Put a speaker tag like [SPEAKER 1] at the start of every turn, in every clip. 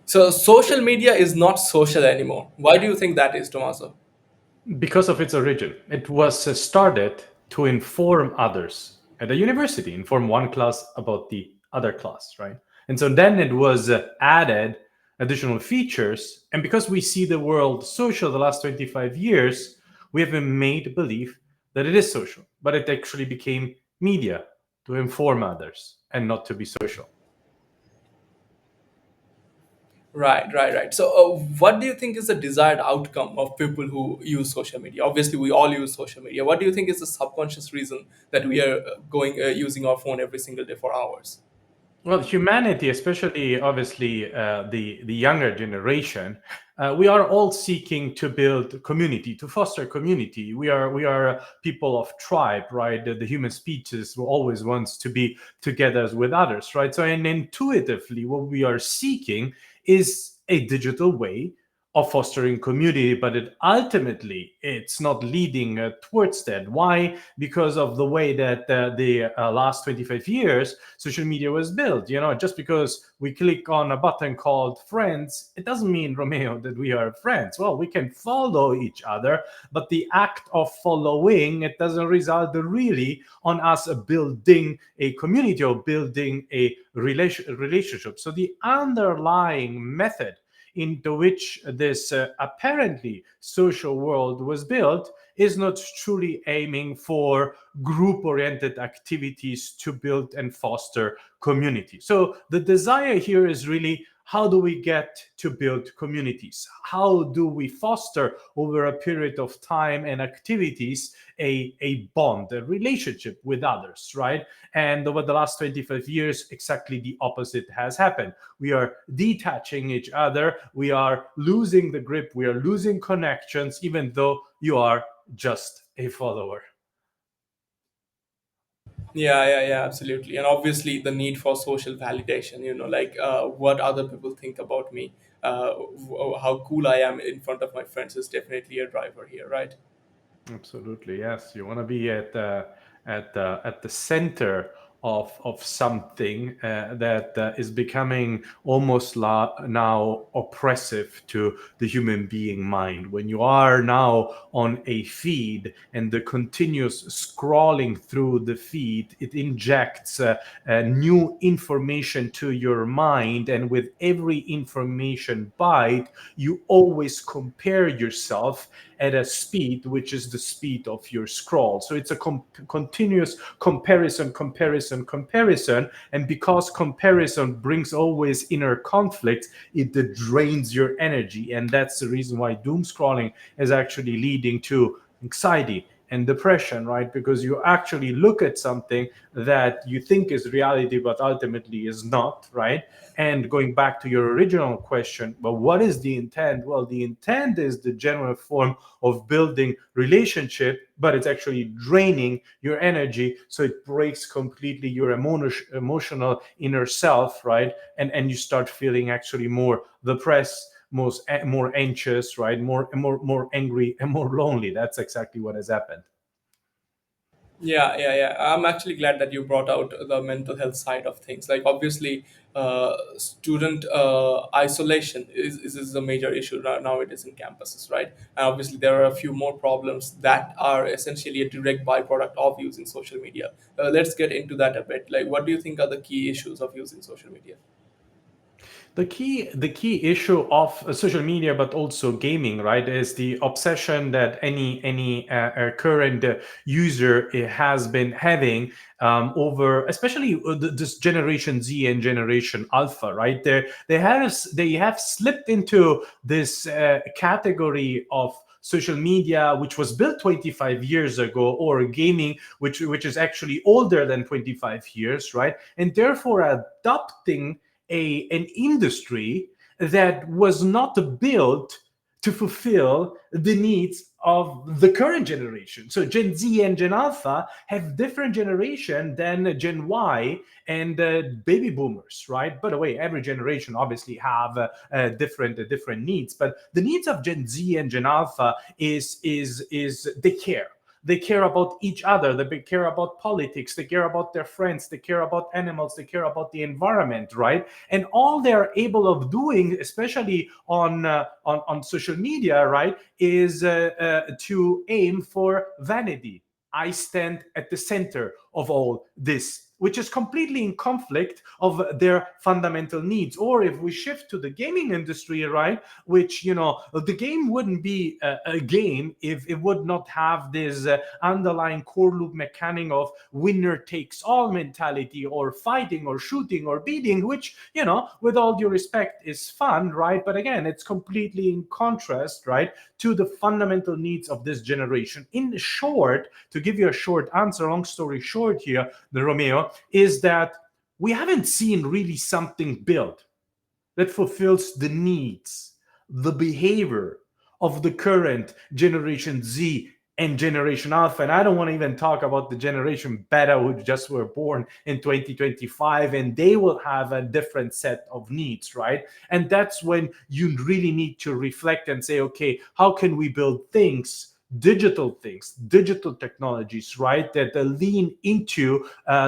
[SPEAKER 1] So social media is not social anymore. Why do you think that is, Tommaso?
[SPEAKER 2] Because of its origin. It was started to inform others at a university, inform one class about the other class, right? And so then it was added additional features. And because we see the world social the last 25 years, we have been made believe that it is social, but it actually became media to inform others and not to be social.
[SPEAKER 1] Right, right, right. So, what do you think is the desired outcome of people who use social media? Obviously, we all use social media. What do you think is the subconscious reason that we are going using our phone every single day for hours?
[SPEAKER 2] Well, humanity, especially obviously the younger generation, we are all seeking to build community, to foster community. We are people of tribe, right? The human species always wants to be together with others, right? So, and intuitively, what we are seeking is a digital way of fostering community, but it ultimately it's not leading towards that. Why? Because of the way that the last 25 years social media was built. Just because we click on a button called friends, it doesn't mean, Romeo, that we are friends. Well, we can follow each other, but the act of following, it doesn't result really on us building a community or building a relationship. So the underlying method into which this apparently social world was built is not truly aiming for group oriented activities to build and foster community. So the desire here is really, how do we get to build communities? How do we foster over a period of time and activities a bond, a relationship with others, right? And over the last 25 years, exactly the opposite has happened. We are detaching each other, we are losing the grip, we are losing connections, even though you are just a follower.
[SPEAKER 1] Yeah, yeah, yeah, absolutely. And obviously, the need for social validation, like what other people think about me, how cool I am in front of my friends is definitely a driver here, right?
[SPEAKER 2] Absolutely, yes. You want to be at the center of something that is becoming almost now oppressive to the human being mind. When you are now on a feed and the continuous scrolling through the feed, it injects new information to your mind, and with every information bite, you always compare yourself at a speed which is the speed of your scroll. So it's a continuous comparison, comparison, comparison. And because comparison brings always inner conflict, it drains your energy. And that's the reason why doom scrolling is actually leading to anxiety and depression, right? Because you actually look at something that you think is reality, but ultimately is not, right? And going back to your original question, but what is the intent? Well, the intent is the general form of building relationship, but it's actually draining your energy, so it breaks completely your emotional inner self, right? And you start feeling actually more depressed, more anxious, right? More angry and more lonely. That's exactly what has happened.
[SPEAKER 1] Yeah, yeah, yeah. I'm actually glad that you brought out the mental health side of things. Like, obviously, student isolation is a major issue nowadays in campuses, right? And obviously, there are a few more problems that are essentially a direct byproduct of using social media. Let's get into that a bit. Like, what do you think are the key issues of using social media?
[SPEAKER 2] The key issue of social media, but also gaming, right, is the obsession that any current user has been having over, especially this generation Z and generation Alpha, right? They have slipped into this category of social media which was built 25 years ago, or gaming which is actually older than 25 years, right? And therefore adopting an industry that was not built to fulfill the needs of the current generation. So Gen Z and Gen Alpha have different generation than Gen Y and baby boomers, right? By the way, every generation obviously have different needs, but the needs of Gen Z and Gen Alpha is they care. They care about each other, they care about politics, they care about their friends, they care about animals, they care about the environment, right? And all they're able of doing, especially on social media, right, is to aim for vanity. I stand at the center of all this, which is completely in conflict of their fundamental needs. Or if we shift to the gaming industry, right, which, the game wouldn't be a game if it would not have this underlying core loop mechanic of winner takes all mentality, or fighting or shooting or beating, which, with all due respect, is fun, right? But again, it's completely in contrast, right, to the fundamental needs of this generation. In short, to give you a short answer, long story short here, the Romeo, is that we haven't seen really something built that fulfills the needs, the behavior of the current Generation Z and Generation Alpha. And I don't want to even talk about the Generation Beta who just were born in 2025, and they will have a different set of needs, right? And that's when you really need to reflect and say, okay, how can we build things, digital technologies, right, that lean into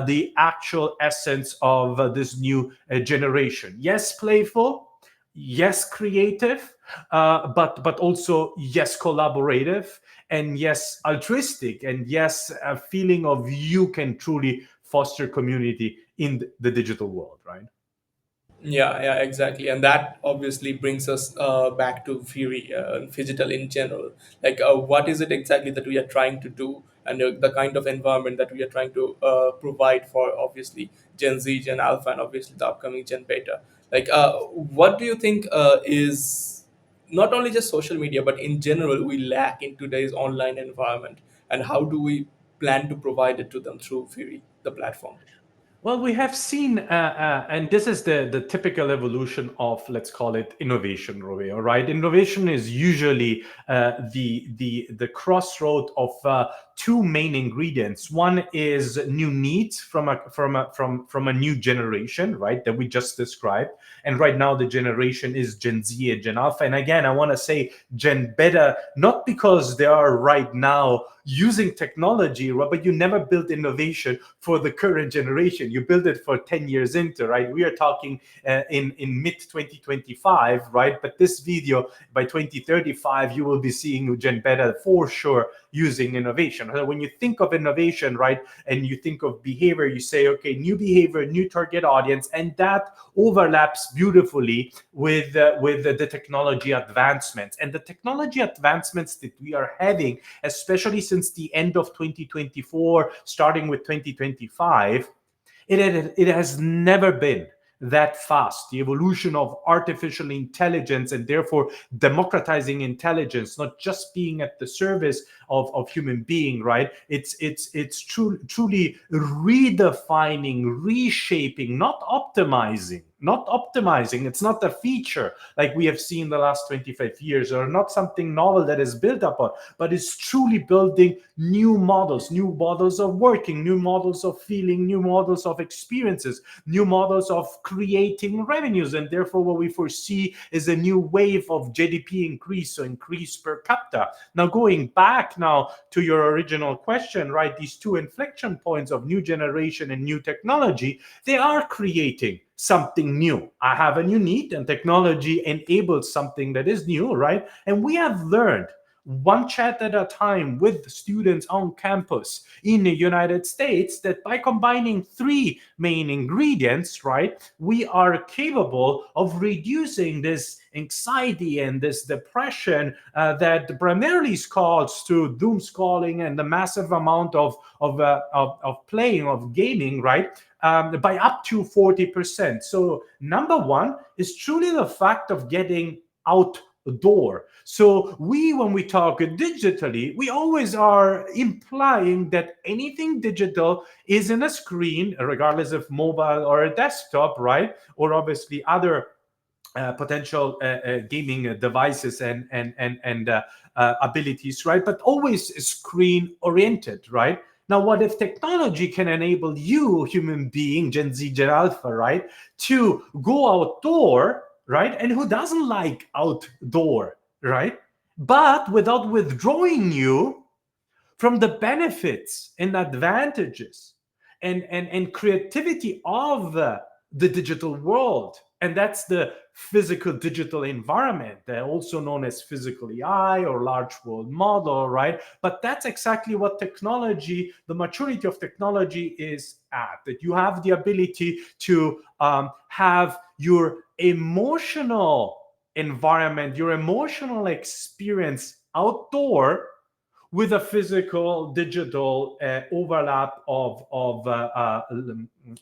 [SPEAKER 2] the actual essence of this new generation. Yes, playful, yes, creative, but also yes, collaborative, and yes, altruistic, and yes, a feeling of you can truly foster community in the digital world, right?
[SPEAKER 1] Yeah, yeah, exactly, and that obviously brings us back to Fury, digital in general. Like, what is it exactly that we are trying to do, and the kind of environment that we are trying to provide for obviously Gen Z, Gen Alpha, and obviously the upcoming Gen Beta. Like, what do you think is not only just social media, but in general we lack in today's online environment, and how do we plan to provide it to them through Fury, the platform?
[SPEAKER 2] Well, we have seen, and this is the typical evolution of, let's call it, innovation, Romeo. Right? Innovation is usually the crossroad of two main ingredients. One is new needs from a new generation, right? That we just described, and right now the generation is Gen Z and Gen Alpha. And again, I want to say Gen Beta, not because they are right now using technology, right? But you never build innovation for the current generation. You build it for 10 years into, right? We are talking in mid 2025, right? But this video, by 2035, you will be seeing Gen Beta for sure using innovation. So when you think of innovation, right, and you think of behavior, you say, okay, new behavior, new target audience, and that overlaps beautifully with the technology advancements. And the technology advancements that we are having, especially since the end of 2024, starting with 2025, it has never been that fast. The evolution of artificial intelligence, and therefore democratizing intelligence, not just being at the service of human being, right? Truly redefining, reshaping, not optimizing. It's not a feature like we have seen the last 25 years, or not something novel that is built upon, but it's truly building new models of working, new models of feeling, new models of experiences, new models of creating revenues. And therefore, what we foresee is a new wave of GDP increase, so increase per capita. Now, going back now to your original question, right, these two inflection points of new generation and new technology, they are creating something new. I have a new need, and technology enables something that is new, right? And we have learned, one chat at a time with students on campus in the United States, that by combining three main ingredients, right, we are capable of reducing this anxiety and this depression that primarily calls to doom scrolling and the massive amount of playing, of gaming, right, by up to 40%. So number one is truly the fact of getting outdoor. So when we talk digitally, we always are implying that anything digital is in a screen, regardless of mobile or a desktop, right? Or obviously other potential gaming devices and abilities, right? But always screen oriented, right? Now, what if technology can enable you, human being, Gen Z, Gen Alpha, right, to go outdoor, right? And who doesn't like outdoor, right? But without withdrawing you from the benefits and advantages and creativity of the digital world. And that's the physical digital environment, also known as physical AI or large world model, right? But that's exactly what technology, the maturity of technology is at, that you have the ability to have your emotional environment, your emotional experience outdoor with a physical digital overlap of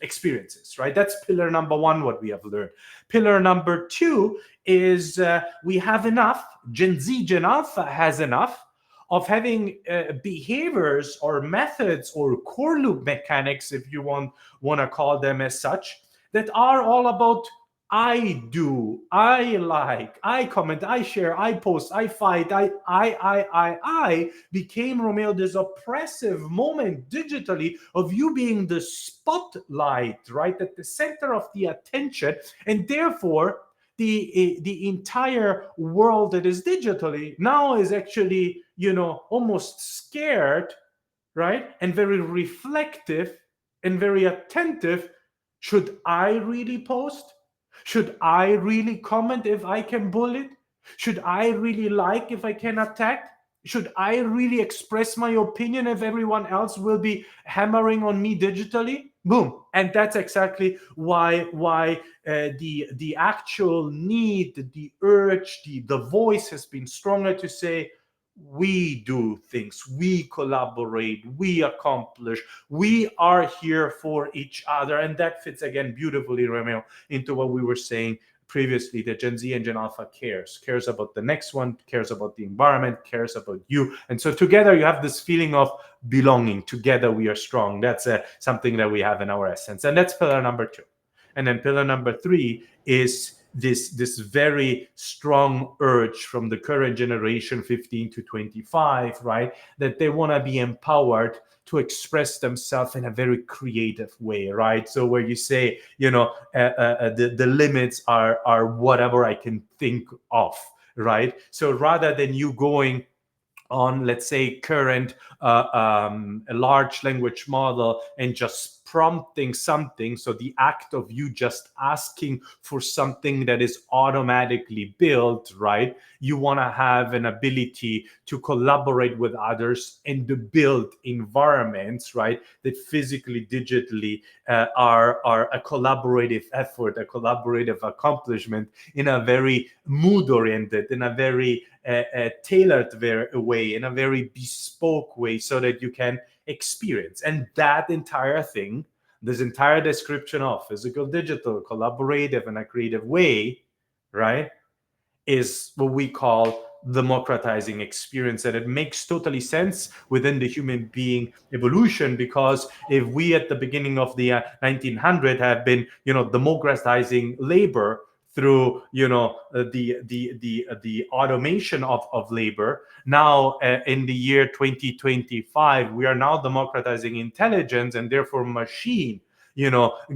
[SPEAKER 2] experiences, right? That's pillar number one, what we have learned. Pillar number two is we have enough, Gen Z, Gen Alpha has enough of having behaviors or methods or core loop mechanics, if you want to call them as such, that are all about I do, I like, I comment, I share, I post, I fight, I became, Romeo, this oppressive moment digitally of you being the spotlight, right, at the center of the attention, and therefore the entire world that is digitally now is actually, almost scared, right, and very reflective and very attentive. Should I really post? Should I really comment if I can bullet? Should I really like if I can attack? Should I really express my opinion if everyone else will be hammering on me digitally? Boom. And that's exactly why the actual need, the urge, the voice has been stronger to say, we do things, we collaborate, we accomplish, we are here for each other. And that fits again beautifully, Romeo, into what we were saying previously, that Gen Z and Gen Alpha cares about the next one, cares about the environment, cares about you. And so together you have this feeling of belonging. Together we are strong. That's something that we have in our essence. And that's pillar number two. And then pillar number three is this very strong urge from the current generation, 15 to 25, right, that they want to be empowered to express themselves in a very creative way, right? So where you say, the limits are whatever I can think of, right? So rather than you going on, let's say, current a large language model and just prompting something, so the act of you just asking for something that is automatically built, right, you want to have an ability to collaborate with others and to build environments, right, that physically, digitally are a collaborative effort, a collaborative accomplishment in a very mood oriented, in a very tailored way, in a very bespoke way, so that you can experience. And that entire thing, this entire description of physical, digital, collaborative, in a creative way, right, is what we call democratizing experience. And it makes totally sense within the human being evolution, because if we at the beginning of the 1900 have been democratizing labor through the automation of labor, now in the year 2025 we are now democratizing intelligence, and therefore machine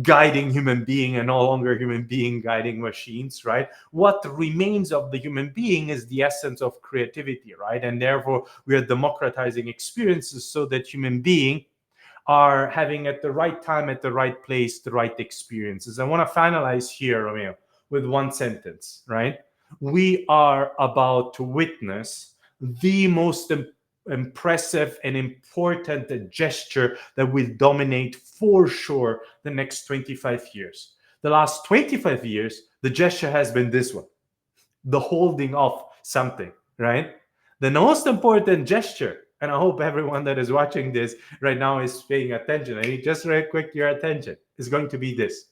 [SPEAKER 2] guiding human being, and no longer human being guiding machines, right? What remains of the human being is the essence of creativity, right? And therefore we are democratizing experiences so that human being are having at the right time, at the right place, the right experiences. I want to finalize here, Romeo, with one sentence, right? We are about to witness the most impressive and important gesture that will dominate for sure the next 25 years. The last 25 years, the gesture has been this one, the holding of something, right? The most important gesture, and I hope everyone that is watching this right now is paying attention. I need just very quick your attention, is going to be this.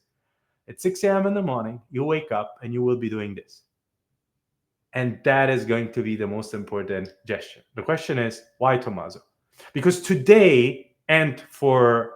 [SPEAKER 2] At 6 a.m. in the morning, you wake up and you will be doing this. And that is going to be the most important gesture. The question is, why, Tommaso? Because today, and for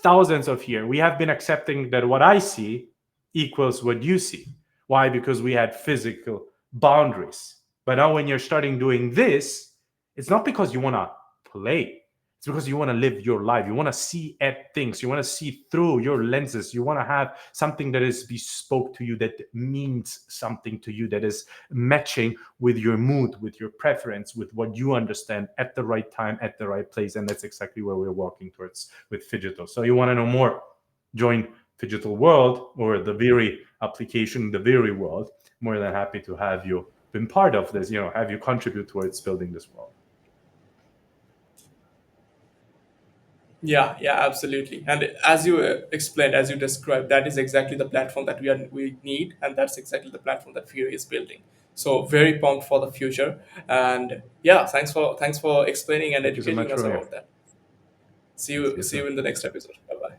[SPEAKER 2] thousands of years, we have been accepting that what I see equals what you see. Why? Because we had physical boundaries. But now when you're starting doing this, it's not because you want to play. It's because you want to live your life. You want to see at things. You want to see through your lenses. You want to have something that is bespoke to you, that means something to you, that is matching with your mood, with your preference, with what you understand at the right time, at the right place. And that's exactly where we're walking towards with Phygital. So you want to know more? Join Phygital World or the Vyry application, the Vyry world. More than happy to have you been part of this, have you contribute towards building this world.
[SPEAKER 1] Yeah, yeah, absolutely. And as you explained, as you described, that is exactly the platform that we need, and that's exactly the platform that Fury is building. So very pumped for the future. And yeah, thanks for explaining and
[SPEAKER 2] Thank you so
[SPEAKER 1] educating
[SPEAKER 2] much,
[SPEAKER 1] us
[SPEAKER 2] Romeo.
[SPEAKER 1] about that.
[SPEAKER 2] See you
[SPEAKER 1] See you
[SPEAKER 2] soon.
[SPEAKER 1] in the next episode. Bye bye.